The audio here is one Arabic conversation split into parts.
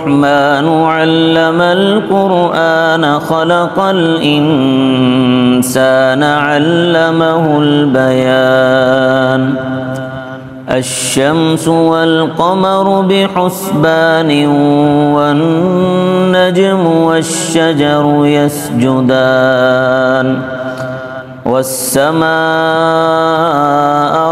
الرحمن علم القرآن خلق الإنسان علمه البيان الشمس والقمر بحسبان والنجم والشجر يسجدان والسماء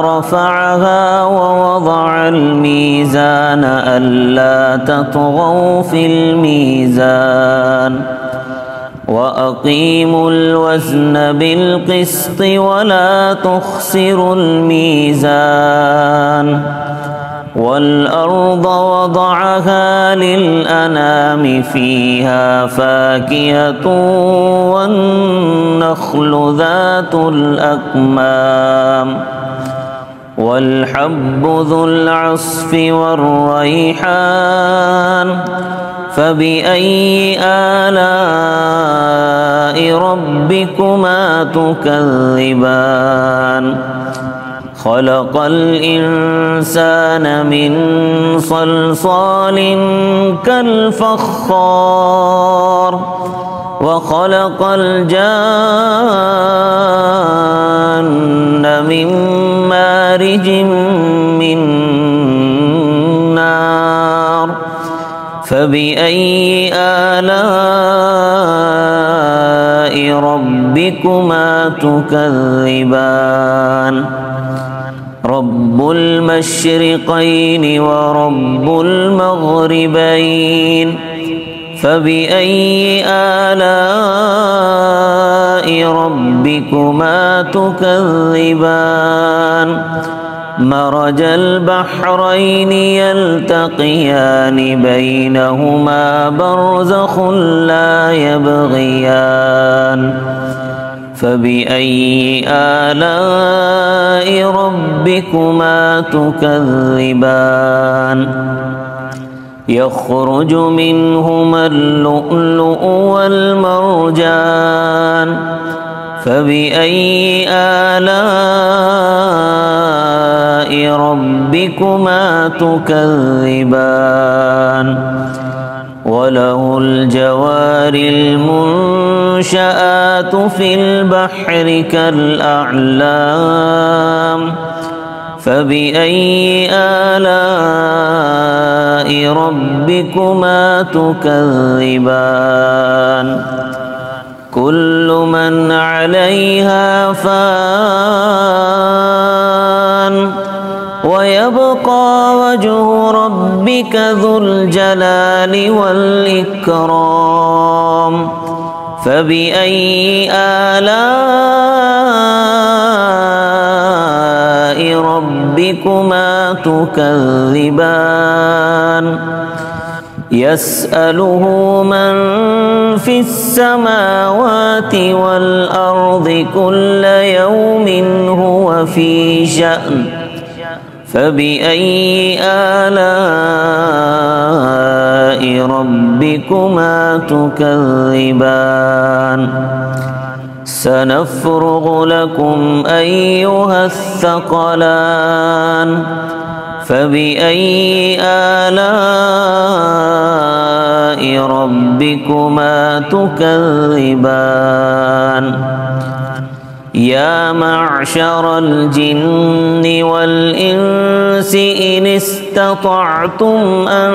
رفعها ووضع الميزان ألا تطغوا في الميزان وأقيموا الوزن بالقسط ولا تخسروا الميزان والأرض وضعها للأنام فيها فاكهة والنخل ذات الأكمام والحب ذو العصف والريحان فبأي آلاء ربكما تكذبان خلق الإنسان من صلصال كالفخار وخلق الجان من مارج من نار فبأي آلاء ربكما تكذبان رب المشرقين ورب المغربين فبأي آلاء ربكما تكذبان مرج البحرين يلتقيان بينهما برزخ لا يبغيان فبأي آلاء ربكما تكذبان يخرج منهما اللؤلؤ والمرجان فبأي آلاء ربكما تكذبان وله الجوار المنشآت في البحر كالأعلام فبأي آلاء ربكما تكذبان كل من عليها فان ويبقى وجه ربك ذو الجلال والإكرام فبأي آلاء ربكما تكذبان يسأله من في السماوات والأرض كل يوم هو في شأن فبأي آلاء ربكما تكذبان سنفرغ لكم أيها الثقلان فبأي آلاء ربكما تكذبان يا معشر الجن والإنس إن استطعتم أن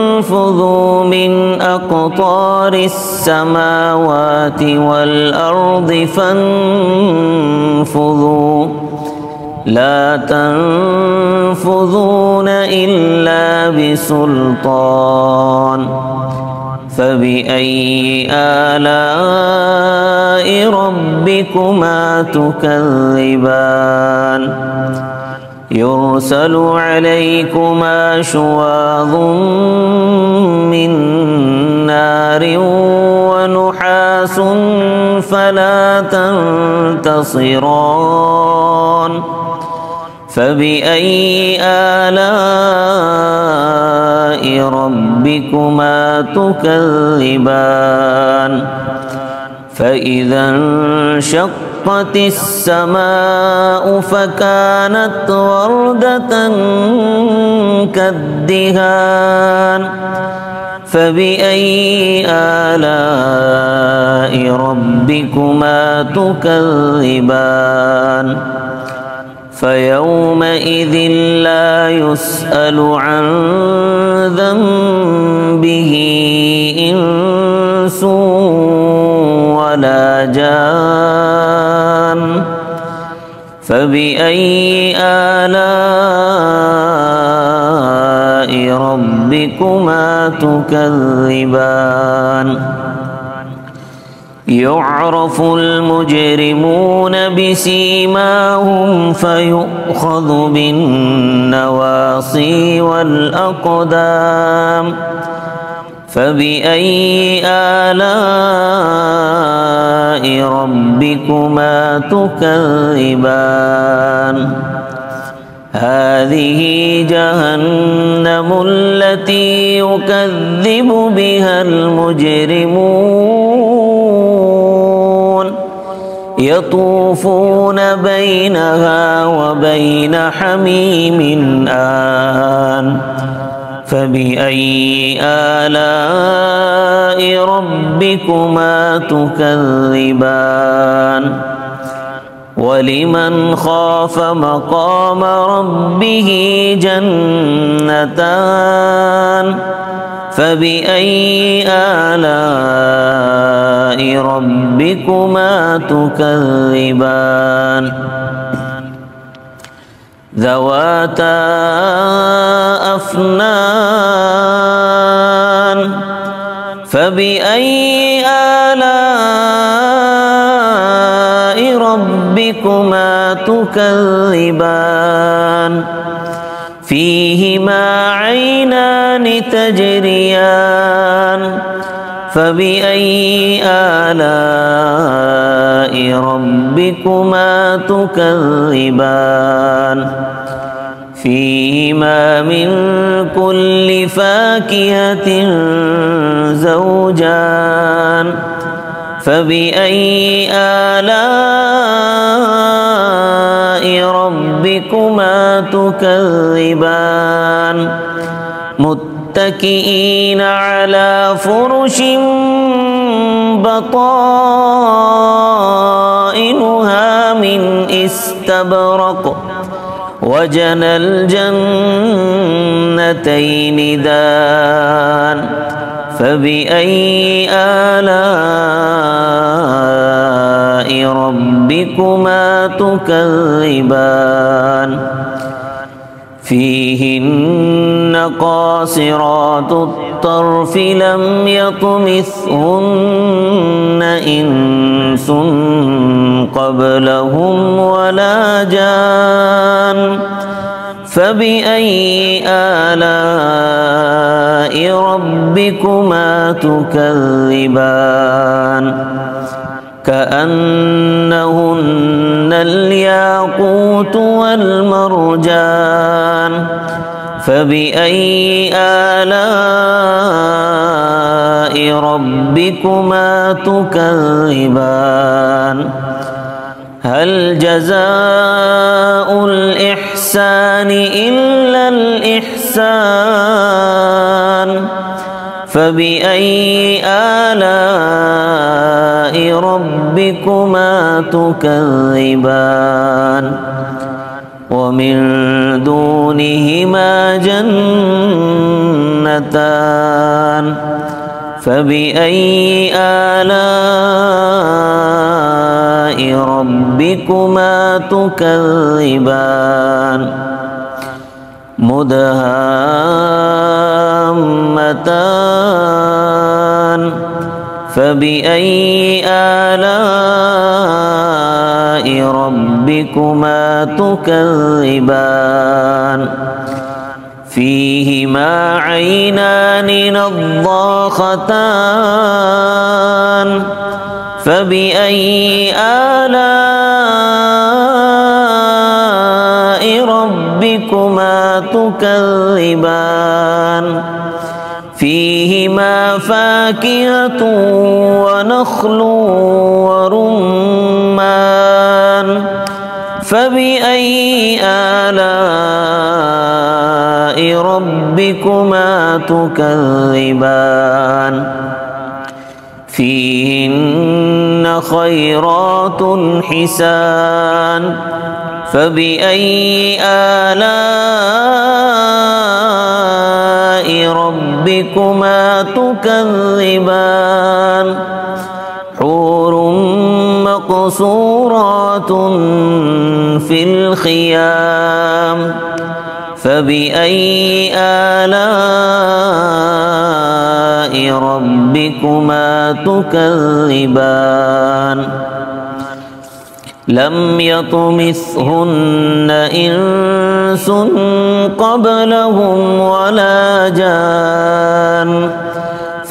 تنفذوا من أقطار السماوات والأرض فانفذوا لا تنفذون إلا بسلطان فبأي آلاء ربكما تكذبان يرسل عليكما شواظ من نار ونحاس فلا تنتصران فبأي آلاء ربكما تكذبان فإذا انشقت السماء فكانت وردة كالدهان فبأي آلاء ربكما تكذبان فيومئذ لا يسأل عن ذنبه إنس ولا جان فبأي آلاء ربكما تكذبان يعرف المجرمون بسيماهم فيؤخذ بالنواصي والأقدام فبأي آلاء ربكما تكذبان هذه جهنم التي يكذب بها المجرمون يطوفون بينها وبين حميم آن فبأي آلاء ربكما تكذبان ولمن خاف مقام ربه جنتان فبأي آلاء ربكما تكذبان ذواتا أفنان فبأي آلاء ربكما تكذبان فيهما عينان تجريان فبأي آلاء ربكما تكذبان فيهما من كل فاكهة زوجان فبأي آلاء ربكما تكذبان متكئين على فرش بطائنها من استبرق وجنى الجنتين دان فبأي آلاء ربكما تكذبان فيهن قاصرات الطرف لم يطمثهن إنس قبلهم ولا جان فبأي آلاء ربكما تكذبان كأنهن الياقوت والمرجان فبأي آلاء ربكما تكذبان هل جزاء الإحسان إلا الإحسان فبأي آلاء ربكما تكذبان ومن دونهما جنتان فبأي آلاء ربكما تكذبان مدهامتان فبأي آلاء ربكما تكذبان فيهما عينان نضاختان فبأي آلاء ربكما تكذبان فيهما فاكهة ونخل ونخل ورمان فبأي آلاء ربكما تكذبان فيهن خيرات حسان فبأي آلاء ربكما تكذبان حور مقصورات في الخيام فبأي آلاء ربكما تكذبان لم يطمثهن إنس قبلهم ولا جان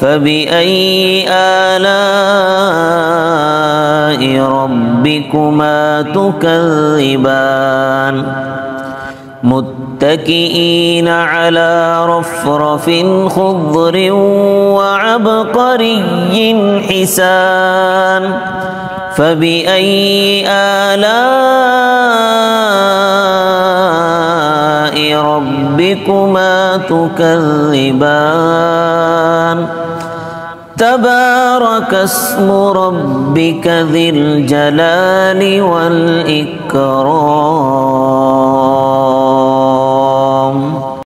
فبأي آلاء ربكما تكذبان متكئين على رفرف خضر وعبقري حسان فبأي آلاء ربكما تكذبان تبارك اسم ربك ذي الجلال والإكرام